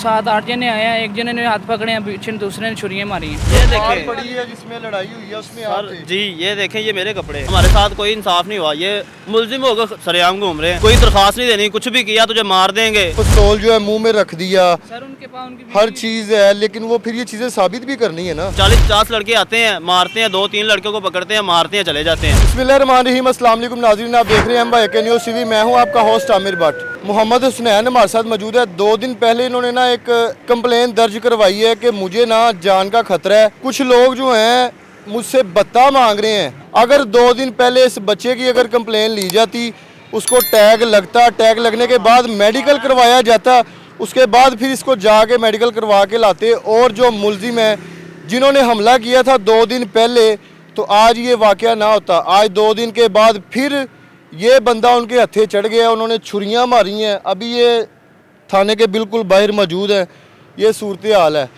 7-8 जने आए हैं, एक जने ने हाथ पकड़े हैं, पीछे दूसरे ने छुरियां मारी हैं। ये देखें पड़ी है जिसमें लड़ाई हुई है उसमें आप थे। जी, ये देखें, ये मेरे कपड़े हैं। हमारे साथ कोई इंसाफ नहीं हुआ। ये मुल्जिम होकर सरेआम घूम रहे हैं, कोई दरखास्त नहीं देनी, कुछ भी किया तुझे मार देंगे। पिस्तौल जो है मुंह में रख दिया, सर उनके पास उनकी हर चीज है, लेकिन वो फिर ये चीजें साबित भी करनी है ना। 40-50 लड़के आते हैं, मारते हैं, 2-3 लड़कों को पकड़ते हैं, मारते हैं, चले जाते हैं। बिस्मिल्लाहिर्रहमानिर्रहीम, अस्सलाम वालेकुम नाज़रीन, आप देख रहे हैं MYK न्यूज़ TV। मैं हूं आपका होस्ट आमिर भट्ट। मोहम्मद हुसनैन हमारे साथ मौजूद है। 2 दिन पहले इन्होंने ना एक कंप्लेन दर्ज करवाई है कि मुझे ना जान का खतरा है। कुछ लोग जो हैं मुझसे बत्ता मांग रहे हैं। अगर 2 दिन पहले इस बच्चे की अगर कंप्लेन ली जाती, उसको टैग लगता, टैग लगने के बाद मेडिकल करवाया जाता, उसके बाद फिर इसको जाके मेडिकल करवा के लाते, और जो मुलजिम है जिन्होंने हमला किया था 2 दिन पहले, तो आज ये वाक़या ना होता। आज 2 दिन के बाद फिर ये बंदा उनके हथे चढ़ गया, उन्होंने छुरियां मारी हैं। अभी ये थाने के बिल्कुल बाहर मौजूद हैं। ये सूरत हाल है।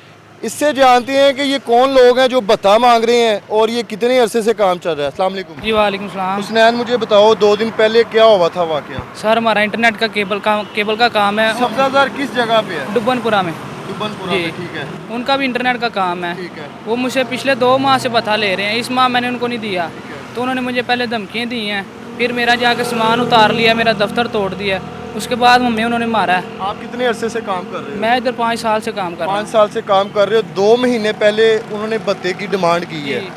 इससे जानते हैं कि ये कौन लोग हैं जो बता मांग रहे हैं और ये कितने अरसे से काम चल रहा है। अस्सलाम वालेकुम जी वालेकुम सलाम। हुसनैन, मुझे बताओ 2 दिन पहले क्या हुआ था वाक़या? सर हमारा इंटरनेट का केबल का काम है सब्जादार किस जगह पे है? डुबनपुरा में। दुबनपुरा जी। में, ठीक है, उनका भी इंटरनेट का काम है। ठीक है। वो मुझसे पिछले 2 माह से बता ले रहे हैं। इस माह मैंने उनको नहीं दिया, तो उन्होंने मुझे पहले धमकियाँ दी हैं, फिर मेरा जाके सामान उतार लिया, मेरा दफ्तर तोड़ दिया, उसके बाद मम्मी उन्होंने मारा है। आप कितने अरसे से काम कर रहे हो? मैं इधर 5 साल से काम कर रहा 5 साल से काम कर रहे हो। 2 महीने पहले उन्होंने भत्ते की डिमांड की है, जी।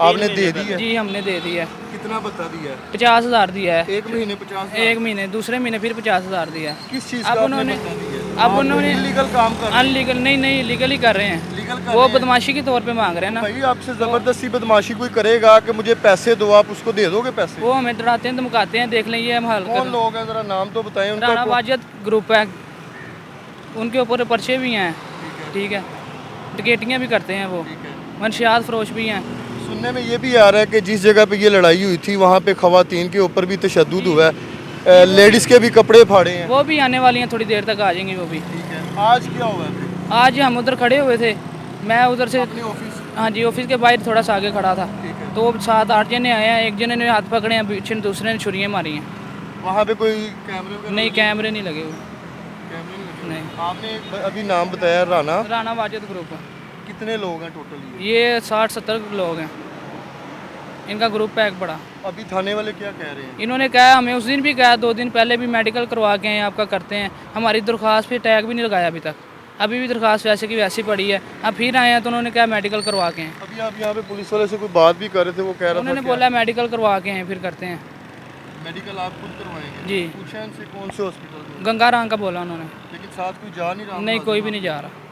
आपने दे दी है? जी हमने दे दिया है। कितना भत्ता दिया है? 50,000 दिया है 1 महीने 50? एक महीने, दूसरे महीने फिर 50,000 दिया है। किस चीज़ अब का उन्होंने आपने भत्ता दिया है? अब आप उन्होंने इलीगल काम कर रहे अनलीगल नहीं लीगल ही कर रहे हैं। लीगल कर वो रहे हैं। बदमाशी के तौर पे मांग रहे हैं ना। भाई आपसे ज़बरदस्ती बदमाशी कोई करेगा कि मुझे पैसे दो, आप उसको दे दोगे पैसे? वो हमें डराते हैं, धमकाते हैं, देख लें ये हम हल कौन कर। लोग हैं, ज़रा नाम तो बताएं उनका। राणा वाजिद ग्रुप है, उनके ऊपर पर्चे भी हैं, ठीक है, टिकेटियाँ भी करते हैं, वो मंशियात फरोश भी हैं। सुनने में ये भी आ रहा है कि जिस जगह पे ये लड़ाई हुई थी वहाँ पे खवातीन के ऊपर भी तशद्दुद हुआ है, लेडीज़ के भी कपड़े फाड़े हैं। वो भी आने वाली हैं, थोड़ी देर तक आ जाएंगी वो भी। ठीक है, आज क्या हुआ है? आज हम उधर खड़े हुए थे, मैं उधर से, अपने ऑफिस? हाँ जी, ऑफिस के बाहर थोड़ा सा आगे खड़ा था, ठीक है। तो 7-8 जने आए हैं, एक जने ने हाथ पकड़े हैं, पीछे दूसरे ने छुरियां मारी हैं। वहाँ पे कोई कैमरे वगैरह नहीं, कैमरे नहीं लगे हुए। कैमरे नहीं लगे? नहीं। आपने अभी नाम बताया राणा, राणा वाजिद ग्रुप, कितने लोग हैं टोटल? ये 60-70 लोग हैं, इनका ग्रुप है एक बड़ा। अभी थाने वाले क्या कह रहे हैं? इन्होंने कहा, हमें उस दिन भी कहा, 2 दिन पहले भी मेडिकल करवा के हैं, आपका करते हैं। हमारी दरख्वास्त पे टैग भी नहीं लगाया अभी तक, अभी भी दरख्वास्त वैसे की वैसी पड़ी है। अब फिर आए हैं तो उन्होंने कहा मेडिकल करवा के हैं। अभी आप यहाँ पे पुलिस वाले से कोई बात भी कर रहे थे, वो कह रहा उन्होंने था बोला मेडिकल करवा के हैं, फिर करते हैं। मेडिकल आप खुद करवाएंगे? जी। पूछा इनसे कौन से हॉस्पिटल में? गंगाराम का बोला उन्होंने। लेकिन साथ कोई जा नहीं रहा? नहीं, कोई भी नहीं जा रहा।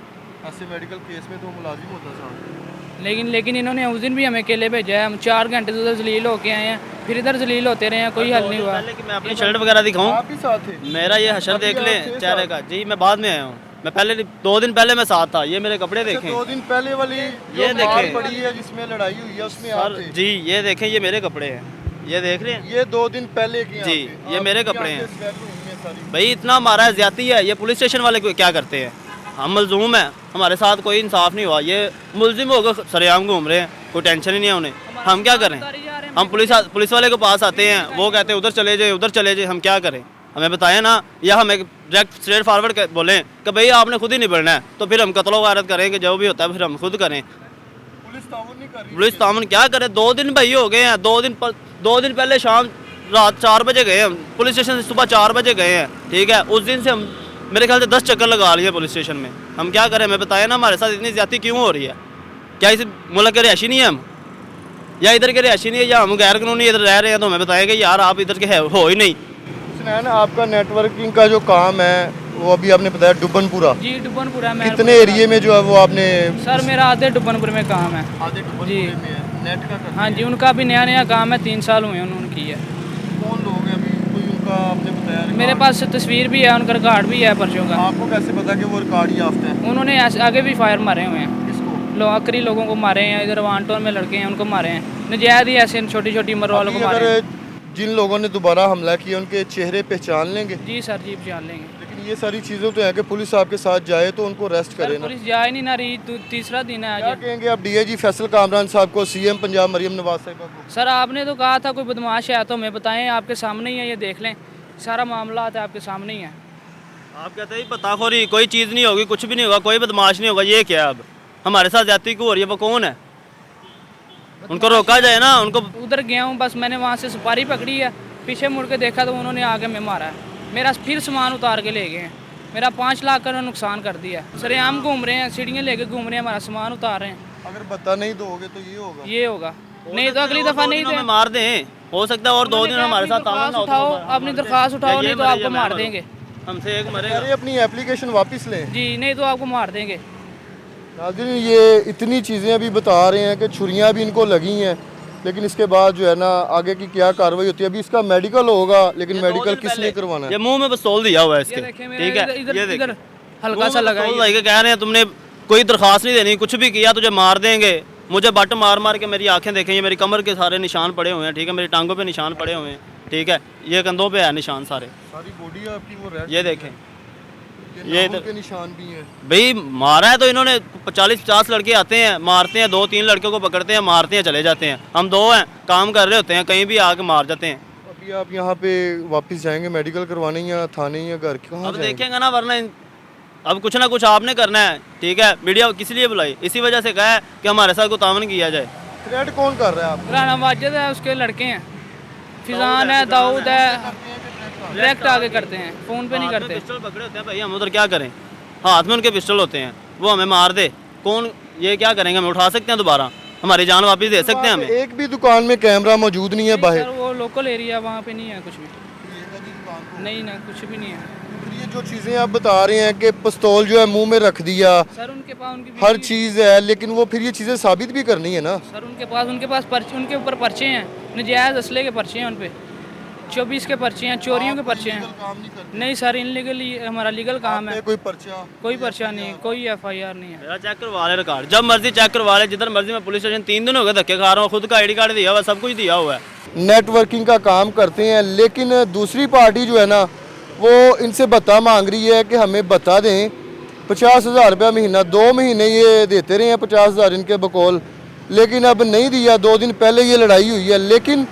ऐसे मेडिकल केस में तो मुलाजिम होता साथ। लेकिन इन्होंने उस दिन भी हमें अकेले भेजा है। हम 4 घंटे से उधर जलील होके आए हैं, फिर इधर जलील होते रहे हैं, कोई हल नहीं हुआ। पहले कि मैं अपनी शर्ट वगैरह दिखाऊं, आप भी साथ थे? मेरा ये हशर देख लें चेहरे का। जी, मैं बाद में आया हूँ, मैं पहले 2 दिन पहले मैं साथ था। ये मेरे कपड़े देखें। 2 दिन पहले वाली ये जो मार देखें। पड़ी है जिसमें लड़ाई हुई है उसमें आप सर थे? जी, ये देखें, ये मेरे कपड़े हैं, ये देख रहे हैं। ये 2 दिन पहले की जी, आपके? ये मेरे आपकी कपड़े हैं। आंखें स्वेट हुई हैं सारी। भाई इतना मारा है, ज्यादती है। ये पुलिस स्टेशन वाले क्या करते हैं? हम मजलूम हैं, हमारे साथ कोई इंसाफ नहीं हुआ। ये मुलजिम होकर सरेआम घूम रहे हैं, कोई टेंशन ही नहीं है उन्हें। हम क्या करें? हम पुलिस वाले के पास आते हैं, वो कहते हैं उधर चले जाए, उधर चले जाए। हम क्या करें? हमें बताएं ना, या हमें डायरेक्ट स्ट्रेट फॉरवर्ड बोलें कि भाई आपने खुद ही नहीं बढ़ना है, तो फिर हम कत्ल वारत करेंगे, जो भी होता है फिर हम खुद करें। पुलिस ताउन नहीं कर रही? पुलिस तामन क्या करे? 2 दिन भाई हो गए हैं। 2 दिन पहले शाम रात 4 बजे गए हम पुलिस स्टेशन से, सुबह 4 बजे गए हैं, ठीक है। उस दिन से हम मेरे ख्याल से 10 चक्कर लगा लिए पुलिस स्टेशन में। हम क्या करें? हमें बताया ना, हमारे साथ इतनी ज्यादती क्यों हो रही है? क्या इस मुल्क के रिहायशी नहीं है हम, या इधर के रिहायशी नहीं है, या हम गैर कानूनी इधर रह रहे हैं? तो हमें बताया कि यार आप इधर के हो ही नहीं। हुसनैन, आपका नेटवर्किंग का जो काम है वो अभी आपने बताया डुबनपुरा, जी डुबनपुरा में। कितने एरिए में जो है वो आपने? सर मेरा आधे डुबनपुर में काम है। आधे जी। में है, नेट का करते हाँ जी, उनका भी नया काम है, 3 साल हुए उन्होंने की है। हैं। कौन लोग हैं अभी, कोई उनका आपने बताया रिकॉर्ड? मेरे पास तस्वीर भी है, उनका रिकॉर्ड भी है पर्चों का। आपको कैसे पता कि वो रिकॉर्ड याफ्ता है? उन्होंने आगे भी फायर मारे हुए हैं, किसको? आखिरी लोगों को मारे हैं। इधर वानटोन में लड़के हैं, उनको मारे हैं। नजायज ही ऐसे छोटी छोटी उम्र वालों को अभी मारे हैं। अगर जिन लोगों ने दोबारा हमला किया उनके चेहरे पहचान लेंगे? जी सर, जी जान लेंगे। लेकिन ये सारी चीज़ें तो है कि पुलिस आपके साथ जाए तो उनको अरेस्ट करे सर ना। पुलिस जा ही नहीं ना रही, तीसरा दिन है क्या आज। कहेंगे आप DIG फैसल कामरान साहब को, CM पंजाब मरियम नवाज साहिबा को? सर आपने तो कहा था कोई बदमाश है तो हमें बताएं, आपके सामने ही है, ये देख लें, सारा मामला है आपके सामने ही है। आप कहते हैं पताखोरी, कोई चीज़ नहीं होगी, कुछ भी नहीं होगा, कोई बदमाश नहीं होगा, ये क्या है? अब हमारे साथ ज्यादती क्यों हो रही है? वो कौन है? उनको रोका जाए ना, उनको। उधर गया हूँ बस, मैंने वहाँ से सुपारी पकड़ी है, पीछे मुड़ के देखा तो उन्होंने आगे में मारा है, मेरा फिर सामान उतार के ले गए हैं, मेरा 5 लाख का नुकसान कर दिया है। सरेआम घूम रहे हैं, सीढ़ियाँ लेके घूम रहे हैं, हमारा सामान उतार रहे हैं। अगर बता नहीं दोगे तो ये होगा। नहीं तो अगली दफ़ा नहीं दे, मार दें, हो सकता है और 2 दिन हमारे साथ तामन ना हो तो उठाओ, अपनी दरख्वास्त उठाओ, नहीं तो आपको मार देंगे। हमसे एक मरेगा। अरे अपनी एप्लीकेशन वापस लें जी, नहीं तो आपको मार देंगे। नाज़रीन, ये इतनी चीज़ें अभी बता रहे हैं कि छुरियाँ भी इनको लगी हैं, लेकिन इसके बाद जो है ना आगे की क्या कार्रवाई होती है। अभी इसका मेडिकल होगा, लेकिन मेडिकल किसने करवाना है? ये मुंह में पिस्तौल दिया हुआ है इसके, ये देखें ठीक मेरा है? इधर ये इधर देखिए, इधर हल्का सा लगा है। पिस्तौल कह रहे हैं तुमने कोई दरखास्त नहीं देनी, कुछ भी किया तुझे मार देंगे। मुझे बट मार मार के मेरी आंखें देखें, ये मेरी कमर के सारे निशान पड़े हुए हैं, ठीक है? मेरी टांगों पे निशान पड़े हुए हैं, ठीक है? ये कंधों पे है निशान सारे, सारी बॉडी आपकी वो रेड, ये देखें, ये इधर के निशान भी हैं। भाई मारा है तो इन्होंने 40-50 लड़के आते हैं, मारते हैं, 2-3 लड़कों को पकड़ते हैं, मारते हैं, चले जाते हैं। हम 2 हैं, काम कर रहे होते हैं, कहीं भी आके मार जाते हैं। अभी आप यहाँ पे वापस जाएंगे मेडिकल करवाने या थाने या घर कहाँ अब जाएंगे? देखेंगे ना, वरना अब कुछ ना कुछ आपने करना है, ठीक है? मीडिया किस लिए बुलाई? इसी वजह से कहा है कि हमारे साथ को तावन किया जाए। थ्रेट कौन कर रहा है आप? राना वाजिद है, उसके लड़के हैं, फिजान है, दाऊद है, डायरेक्ट आगे करते हैं, फ़ोन पे नहीं हाथ में करते। पिस्टल पकड़े होते हैं भाई, हम उधर क्या करें? हाथ में उनके पिस्टल होते हैं, वो हमें मार दे, कौन ये क्या करेंगे? हमें उठा सकते हैं दोबारा? हमारी जान वापस दे सकते हैं हमें? एक भी दुकान में कैमरा मौजूद नहीं है बाहर। सर वो लोकल एरिया, वहाँ पे नहीं है कुछ भी, नहीं ना कुछ भी नहीं है। फिर ये जो चीज़ें आप बता रहे हैं कि पिस्तौल जो है मुंह में रख दिया, सर उनके पास उनकी हर चीज़ है, लेकिन वो फिर ये चीज़ें साबित भी करनी है ना। सर उनके पास उनके ऊपर पर्चे हैं, नजायज़ असले के पर्चे हैं, उन पे 24 के पर्चे हैं, चोरियों के पर्चे हैं। काम नहीं करते नहीं सर, इनलीगली हमारा लीगल काम है, कोई पर्चा कोई पर्चा नहीं, कोई FIR नहीं है। मेरा चेक करवा ले रिकॉर्ड, जब मर्जी चेक करवा ले, जिधर मर्जी। मैं पुलिस स्टेशन 3 दिन हो गए धक्के खा रहा हूँ, खुद का ID कार्ड दिया हुआ, सब कुछ दिया हुआ है। नेटवर्किंग का काम करते हैं, लेकिन दूसरी पार्टी जो है ना वो इनसे बता मांग रही है कि हमें बता दें। 50,000 रुपया महीना, 2 महीने ये देते रहे हैं 50,000 इनके बकौल, लेकिन अब नहीं दिया। 2 दिन पहले ये लड़ाई हुई है, लेकिन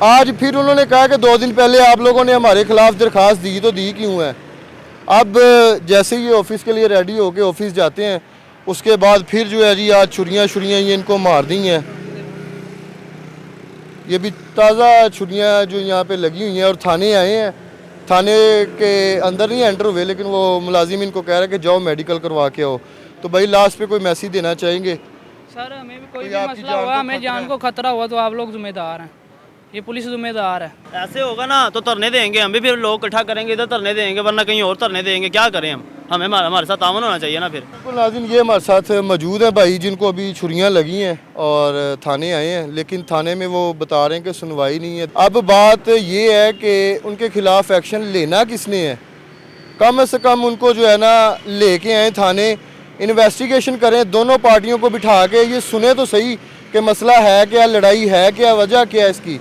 आज फिर उन्होंने कहा कि 2 दिन पहले आप लोगों ने हमारे खिलाफ दरख्वास्त दी, तो दी क्यों है? अब जैसे ही ऑफिस के लिए रेडी होके ऑफिस जाते हैं, उसके बाद फिर जो है जी आज छुरियाँ ये इनको मार दी हैं। ये भी ताज़ा छुरियाँ जो यहाँ पे लगी हुई हैं, और थाने आए हैं, थाने के अंदर नहीं एंटर हुए, लेकिन वो मुलाजिम इनको कह रहा है कि जाओ मेडिकल करवा के आओ। तो भाई लास्ट पे कोई मैसेज देना चाहेंगे? सर हमें भी कोई कोई भी आपकी मसला जान हुआ, को हमें जान को खतरा हुआ तो आप लोग जिम्मेदार हैं, ये पुलिस जिम्मेदार है। ऐसे होगा ना तो धरने देंगे हम भी, फिर लोग इकट्ठा करेंगे, इधर धरने देंगे, वरना कहीं और धरने देंगे। क्या करें हम? हमें हमारे साथ तावन होना चाहिए ना फिर। बिल्कुल नाज़रीन, ये हमारे साथ मौजूद है भाई जिनको अभी छुरियाँ लगी हैं और थाने आए हैं, लेकिन थाने में वो बता रहे हैं कि सुनवाई नहीं है। अब बात ये है कि उनके खिलाफ एक्शन लेना किसने है? कम से कम उनको जो है ना लेके आए थाने, इन्वेस्टिगेशन करें, दोनों पार्टियों को बिठा के ये सुने तो सही कि मसला है क्या, लड़ाई है क्या, वजह क्या है इसकी।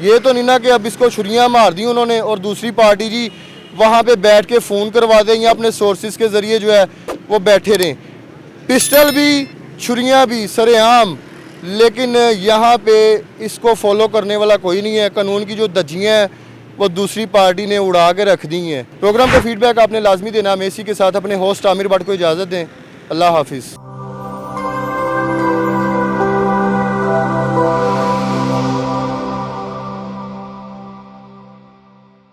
ये तो नहीं ना कि अब इसको छुरियाँ मार दी उन्होंने और दूसरी पार्टी जी वहाँ पे बैठ के फ़ोन करवा दें या अपने सोर्सेज के ज़रिए जो है वो बैठे रहें। पिस्टल भी, छुरियाँ भी सरेआम, लेकिन यहाँ पे इसको फॉलो करने वाला कोई नहीं है। कानून की जो धज्जियाँ हैं वो दूसरी पार्टी ने उड़ा के रख दी हैं। प्रोग्राम का फीडबैक आपने लाजमी देना। हम इसी के साथ अपने होस्ट आमिर भट्ट को इजाज़त दें। अल्लाह हाफिज़।